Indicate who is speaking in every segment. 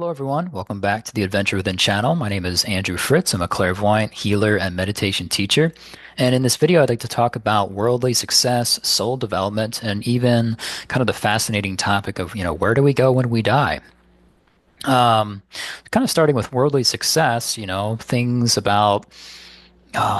Speaker 1: Hello, everyone. Welcome back to the Adventure Within channel. My name is Andrew Fritz. I'm a clairvoyant, healer, and meditation teacher. And in this video, I'd like to talk about worldly success, soul development, and even kind of the fascinating topic of, where do we go when we die? Um, Kind of starting with worldly success, things about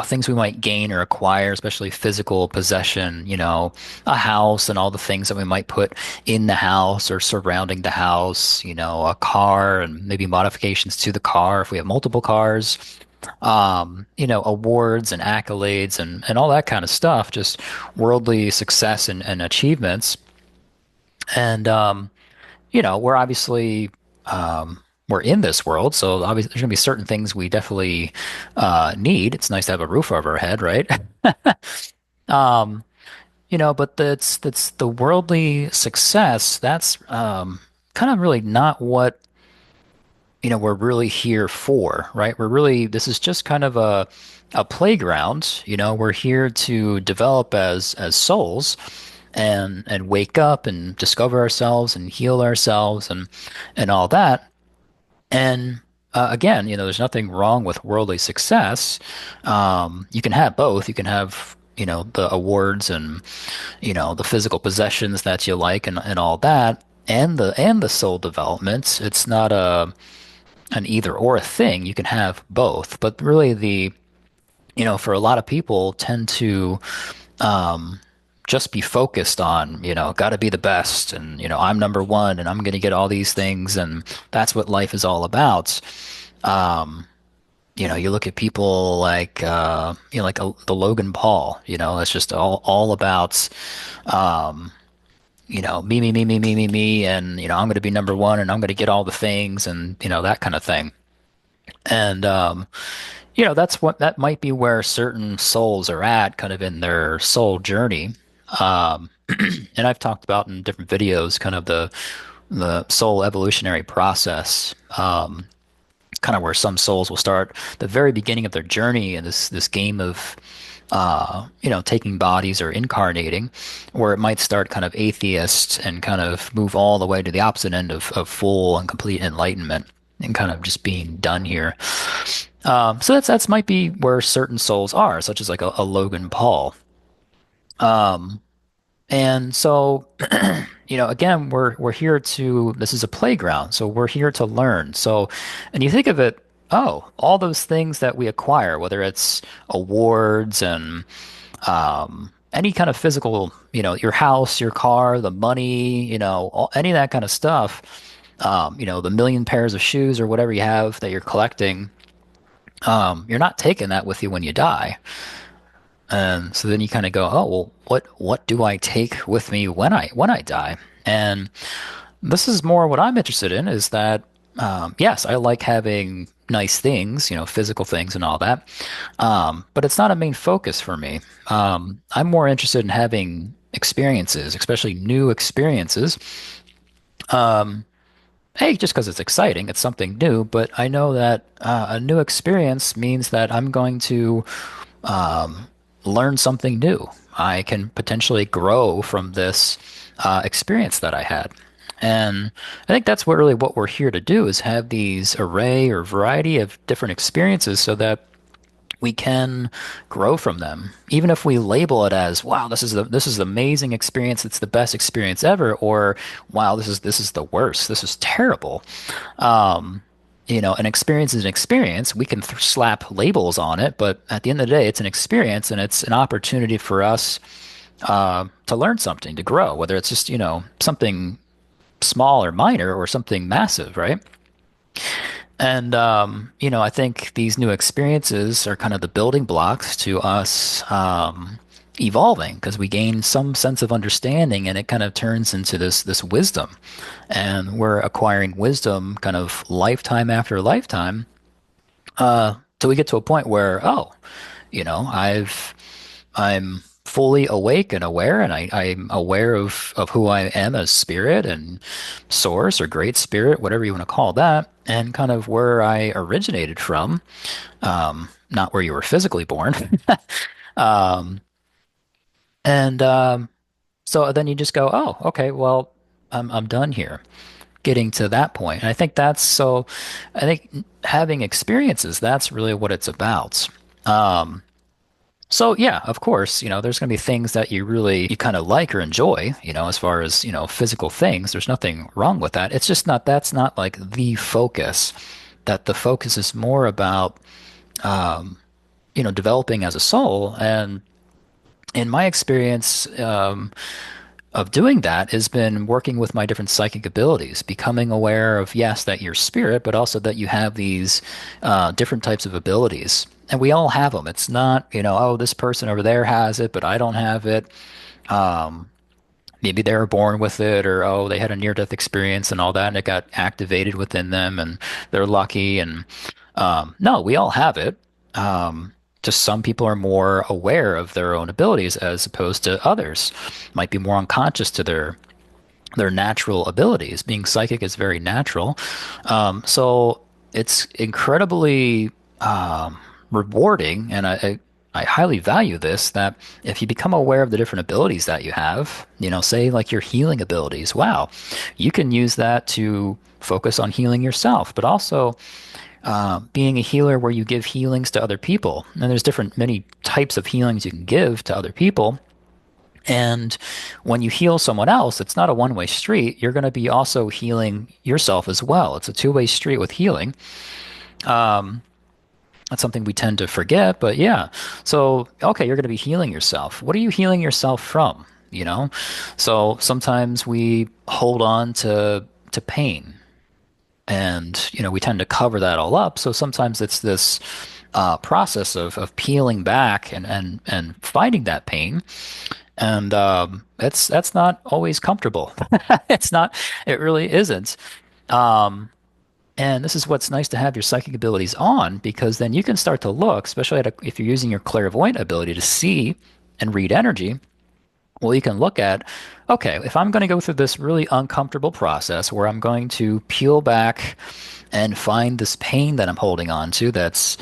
Speaker 1: things we might gain or acquire, especially physical possession, a house and all the things that we might put in the house or surrounding the house, a car and maybe modifications to the car if we have multiple cars, awards and accolades and all that kind of stuff, just worldly success and achievements. And, we're obviously, we're in this world, so obviously there's going to be certain things we definitely need. It's nice to have a roof over our head, right? Um, but that's the worldly success. That's kind of really not what, we're really here for, right? This is just kind of a playground. We're here to develop as souls and wake up and discover ourselves and heal ourselves and all that. And again, there's nothing wrong with worldly success. You can have both. You can have, the awards and, the physical possessions that you like and all that, and the soul development. It's not an either or a thing. You can have both. But really for a lot of people tend to um, just be focused on, got to be the best and, I'm number one and I'm going to get all these things. And that's what life is all about. Um, you look at people like, the Logan Paul, it's just all about, um, me. And, I'm going to be number one and I'm going to get all the things and, that kind of thing. And, that might be where certain souls are at kind of in their soul journey. Um, and I've talked about in different videos kind of the soul evolutionary process, kind of where some souls will start the very beginning of their journey in this game of taking bodies or incarnating, where it might start kind of atheist and kind of move all the way to the opposite end of full and complete enlightenment and kind of just being done here. So that's might be where certain souls are, such as like a Logan Paul. Um, and so, again, we're here to, this is a playground, so we're here to learn. So, and you think of it, oh, all those things that we acquire, whether it's awards and any kind of physical, your house, your car, the money, any of that kind of stuff, the million pairs of shoes or whatever you have that you're collecting, you're not taking that with you when you die. And so then you kind of go, oh, well, what do I take with me when I die? And this is more what I'm interested in is that yes, I like having nice things, physical things and all that. But it's not a main focus for me. I'm more interested in having experiences, especially new experiences. Um, Hey, just because it's exciting, it's something new, but I know that a new experience means that I'm going to um, learn something new. I can potentially grow from this experience that I had. And I think that's what we're here to do is have these array or variety of different experiences so that we can grow from them. Even if we label it as, wow, this is the amazing experience, it's the best experience ever, or wow, this is the worst, this is terrible. Um, an experience is an experience. We can slap labels on it, but at the end of the day, it's an experience and it's an opportunity for us to learn something, to grow, whether it's just, something small or minor or something massive, right? And I think these new experiences are kind of the building blocks to us evolving because we gain some sense of understanding and it kind of turns into this wisdom. And we're acquiring wisdom kind of lifetime after lifetime till we get to a point where, oh, I'm fully awake and aware, and I'm aware of who I am as spirit and source or great spirit, whatever you want to call that, and kind of where I originated from, not where you were physically born. Um, and so then you just go, oh, okay, well, I'm done here. getting to that point. And I think that's so, I think having experiences, that's really what it's about. Um, so yeah, of course, there's going to be things that you kind of like or enjoy, as far as, physical things. There's nothing wrong with that. It's just not, that's not like the focus. That the focus is more about, developing as a soul. And in my experience, of doing that has been working with my different psychic abilities, becoming aware of, yes, that you're spirit, but also that you have these different types of abilities. And we all have them. It's not, oh, this person over there has it, but I don't have it. Um, Maybe they were born with it, or, oh, they had a near-death experience and all that, and it got activated within them, and they're lucky. And no, we all have it. Just some people are more aware of their own abilities as opposed to others. Might be more unconscious to their natural abilities. Being psychic is very natural. So it's incredibly rewarding, and I highly value this, that if you become aware of the different abilities that you have, say like your healing abilities, wow, you can use that to focus on healing yourself, but also being a healer where you give healings to other people. And there's many types of healings you can give to other people. And when you heal someone else, it's not a one-way street. You're going to be also healing yourself as well. It's a two-way street with healing. That's something we tend to forget, but yeah. So, okay, you're going to be healing yourself. What are you healing yourself from? You know? So sometimes we hold on to pain, and we tend to cover that all up. So sometimes it's this process of peeling back and fighting that pain. And that's not always comfortable. It's not, it really isn't. Um, and this is what's nice to have your psychic abilities on, because then you can start to look, especially if you're using your clairvoyant ability to see and read energy. Well, you can look at, okay, if I'm going to go through this really uncomfortable process where I'm going to peel back and find this pain that I'm holding on to, that's,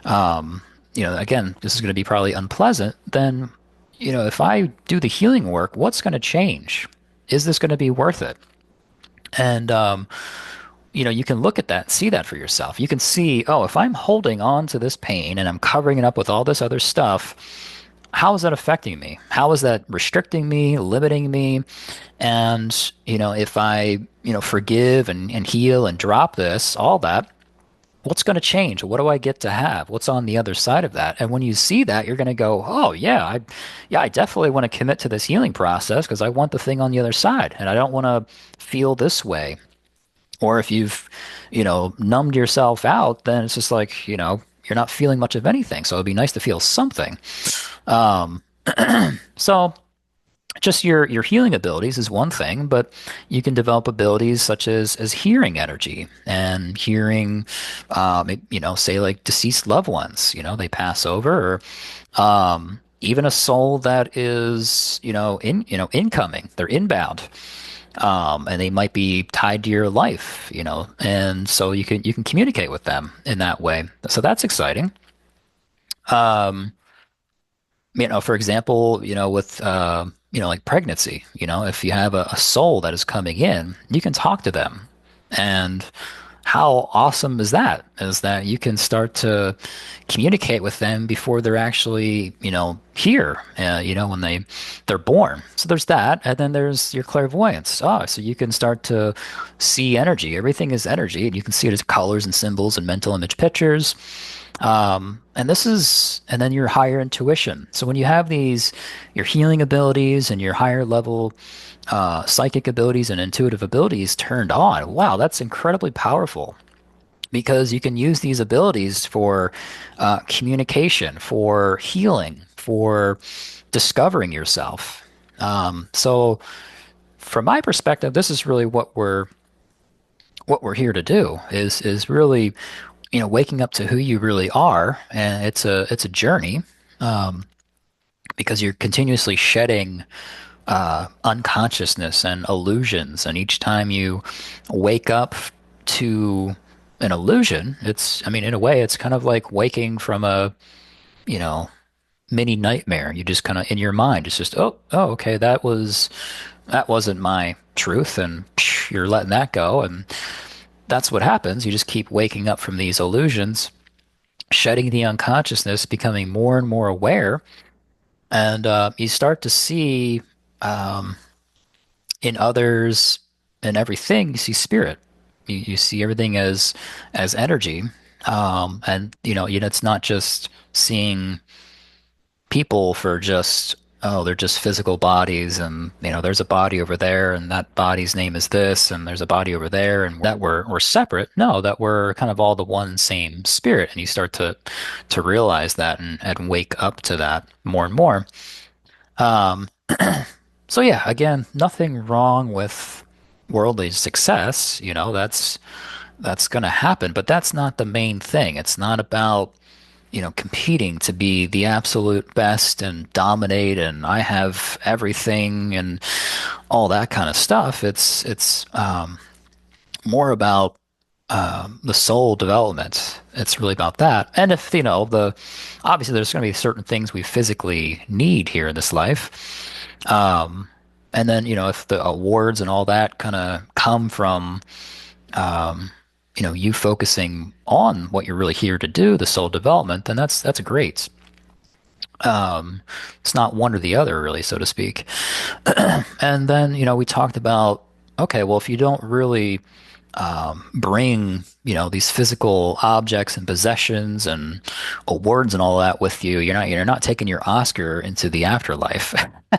Speaker 1: again, this is going to be probably unpleasant, then, if I do the healing work, what's going to change? Is this going to be worth it? And, you can look at that, see that for yourself. You can see, oh, if I'm holding on to this pain and I'm covering it up with all this other stuff, how is that affecting me? How is that restricting me, limiting me? And, if I, forgive and heal and drop this, all that, what's going to change? What do I get to have? What's on the other side of that? And when you see that, you're going to go, oh, I definitely want to commit to this healing process because I want the thing on the other side and I don't want to feel this way. Or if you've, numbed yourself out, then it's just like, you're not feeling much of anything. So it'd be nice to feel something. Um, so just your healing abilities is one thing, but you can develop abilities such as hearing energy and hearing, say like deceased loved ones, they pass over, or even a soul that is, incoming, they're inbound. And they might be tied to your life, and so you can communicate with them in that way. So that's exciting. Um, for example, with like pregnancy, if you have a soul that is coming in, you can talk to them. And how awesome is that? Is that you can start to communicate with them before they're actually, here, when they're born. So there's that, and then there's your clairvoyance. Oh, so you can start to see energy. Everything is energy, and you can see it as colors and symbols and mental image pictures. And then your higher intuition. So when you have your healing abilities and your higher level psychic abilities and intuitive abilities turned on, wow, that's incredibly powerful because you can use these abilities for communication, for healing, for discovering yourself. So from my perspective, this is really what we're here to do is really waking up to who you really are, and it's a journey, because you're continuously shedding unconsciousness and illusions, and each time you wake up to an illusion, in a way, it's kind of like waking from a you know mini nightmare. You just kind of in your mind, it's just, oh, okay, that wasn't my truth, and you're letting that go. And that's what happens. You just keep waking up from these illusions, shedding the unconsciousness, becoming more and more aware. And you start to see um, in others and everything, you see spirit. You see everything as energy. And it's not just seeing people for just, oh, they're just physical bodies, and there's a body over there and that body's name is this, and there's a body over there, and that we're separate. No, that we're kind of all the one same spirit. And you start to realize that and wake up to that more and more. Um, so yeah, again, nothing wrong with worldly success. That's gonna happen, but that's not the main thing. It's not about competing to be the absolute best and dominate and I have everything and all that kind of stuff. It's more about the soul development. It's really about that. And if the obviously there's going to be certain things we physically need here in this life. Um, and then if the awards and all that kind of come from um, you focusing on what you're really here to do, the soul development, then that's great. Um, it's not one or the other, really, so to speak. And then, we talked about, okay, well, if you don't really bring, these physical objects and possessions and awards and all that with you, you're not taking your Oscar into the afterlife,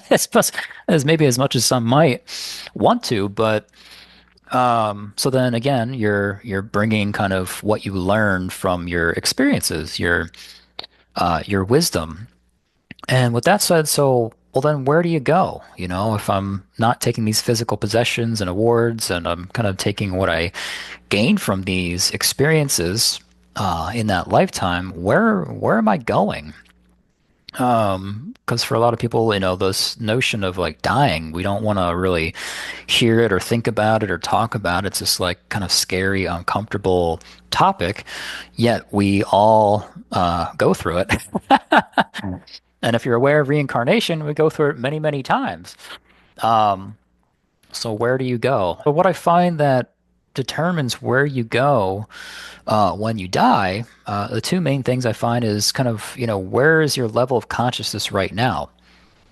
Speaker 1: as maybe as much as some might want to, but so then again, you're bringing kind of what you learned from your experiences, your wisdom. And with that said, so well, then where do you go? If I'm not taking these physical possessions and awards, and I'm kind of taking what I gained from these experiences in that lifetime, where am I going? Because for a lot of people, this notion of like dying, we don't want to really hear it or think about it or talk about it. It's just like kind of scary, uncomfortable topic, yet we all go through it. And if you're aware of reincarnation, we go through it many, many times. Um, so where do you go? But what I find that determines where you go when you die, the two main things I find is kind of, where is your level of consciousness right now?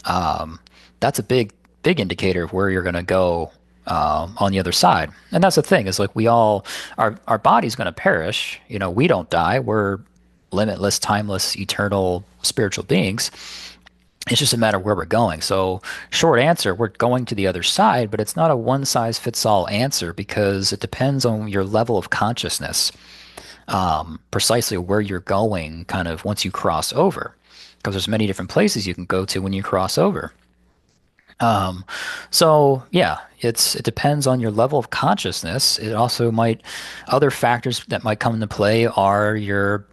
Speaker 1: Um, that's a big, big indicator of where you're going to go on the other side. And that's the thing is like our body's going to perish. We don't die. We're limitless, timeless, eternal spiritual beings. It's just a matter of where we're going. So, short answer, we're going to the other side, but it's not a one size fits all answer because it depends on your level of consciousness, precisely where you're going kind of once you cross over. Because there's many different places you can go to when you cross over. Um, so yeah, it depends on your level of consciousness. It also might other factors that might come into play are your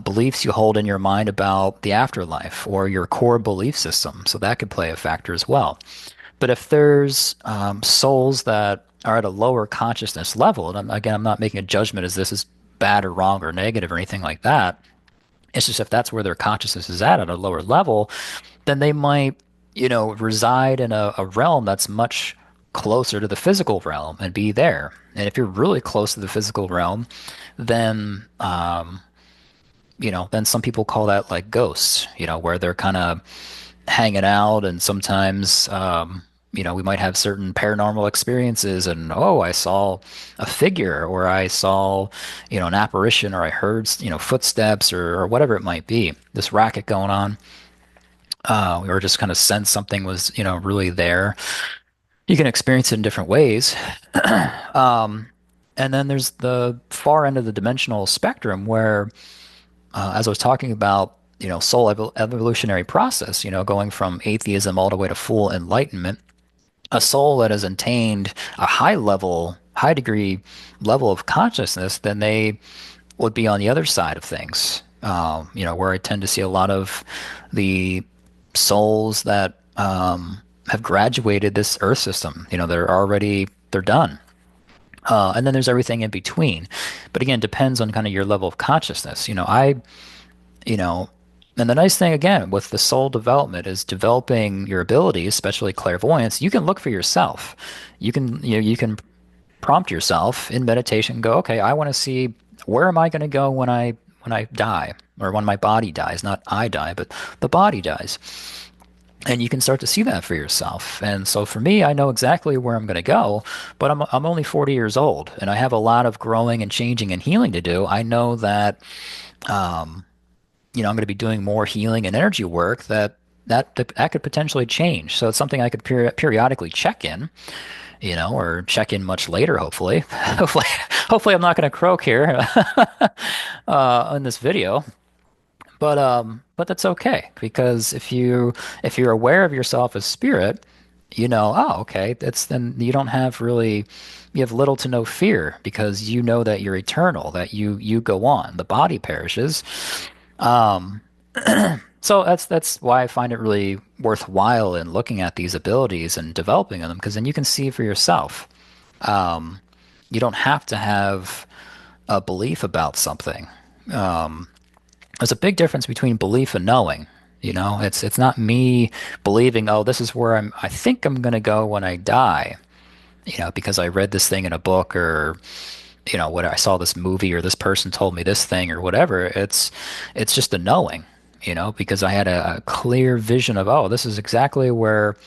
Speaker 1: beliefs you hold in your mind about the afterlife or your core belief system. So that could play a factor as well. But if there's souls that are at a lower consciousness level, and again, I'm not making a judgment as this is bad or wrong or negative or anything like that. It's just if that's where their consciousness is at a lower level, then they might, reside in a realm that's much closer to the physical realm and be there. And if you're really close to the physical realm, then then some people call that like ghosts, where they're kind of hanging out and sometimes we might have certain paranormal experiences and oh, I saw a figure or I saw, an apparition or I heard, footsteps or whatever it might be, this racket going on. Or just kind of sense something was, really there. You can experience it in different ways. um, and then there's the far end of the dimensional spectrum where as I was talking about, soul evolutionary process, going from atheism all the way to full enlightenment, a soul that has attained a high degree level of consciousness, then they would be on the other side of things. Where I tend to see a lot of the souls that have graduated this Earth system. They're done. And then there's everything in between. But again, depends on kind of your level of consciousness. You know, and the nice thing again with the soul development is developing your abilities, especially clairvoyance. You can look for yourself. You can prompt yourself in meditation, go, okay, I want to see where am I going to go when I die or when my body dies, not I die, but the body dies. And you can start to see that for yourself. And so for me, I know exactly where I'm going to go, but I'm only 40 years old and I have a lot of growing and changing and healing to do. I know that I'm going to be doing more healing and energy work that could potentially change. So it's something I could periodically check in, or check in much later, hopefully. Hopefully I'm not going to croak here in this video. But that's okay because if you're aware of yourself as spirit, oh, okay, that's then you have little to no fear because you know that you're eternal, that you go on. The body perishes. Um, so that's why I find it really worthwhile in looking at these abilities and developing them because then you can see for yourself. Um, you don't have to have a belief about something. There's a big difference between belief and knowing. It's not me believing, oh, this is where I think I'm gonna go when I die, because I read this thing in a book or what I saw this movie or this person told me this thing or whatever. It's just a knowing, because I had a clear vision of, oh, this is exactly where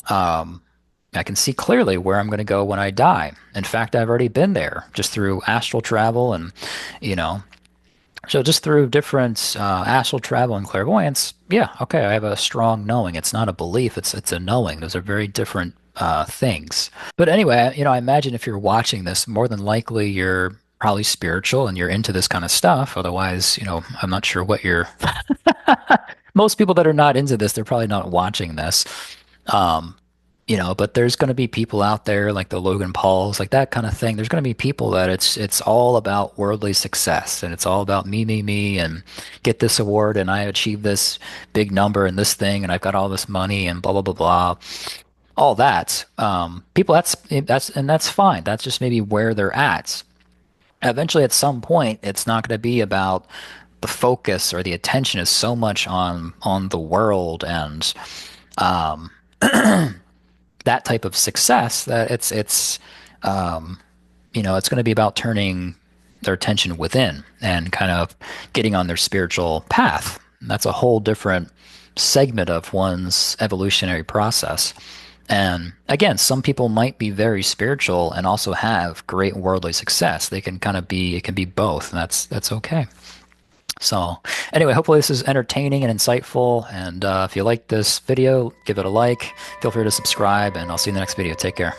Speaker 1: I can see clearly where I'm gonna go when I die. In fact, I've already been there just through astral travel and you know so just through different astral travel and clairvoyance, yeah, okay, I have a strong knowing. It's not a belief, it's a knowing. Those are very different things. But anyway, I imagine if you're watching this, more than likely you're probably spiritual and you're into this kind of stuff. Otherwise, I'm not sure what you're. Most people that are not into this, they're probably not watching this. Um, but there's going to be people out there like the Logan Pauls, like that kind of thing. There's going to be people that it's all about worldly success and it's all about me, and get this award and I achieved this big number and this thing and I've got all this money and blah blah blah blah. All that. People that's fine. That's just maybe where they're at. Eventually, at some point, it's not going to be about the focus or the attention is so much on the world and um, that type of success that um, it's going to be about turning their attention within and kind of getting on their spiritual path. That's a whole different segment of one's evolutionary process. And again, some people might be very spiritual and also have great worldly success. They can kind of be, it can be both, and that's okay. So anyway, hopefully this is entertaining and insightful. And if you like this video, give it a like. Feel free to subscribe, and I'll see you in the next video. Take care.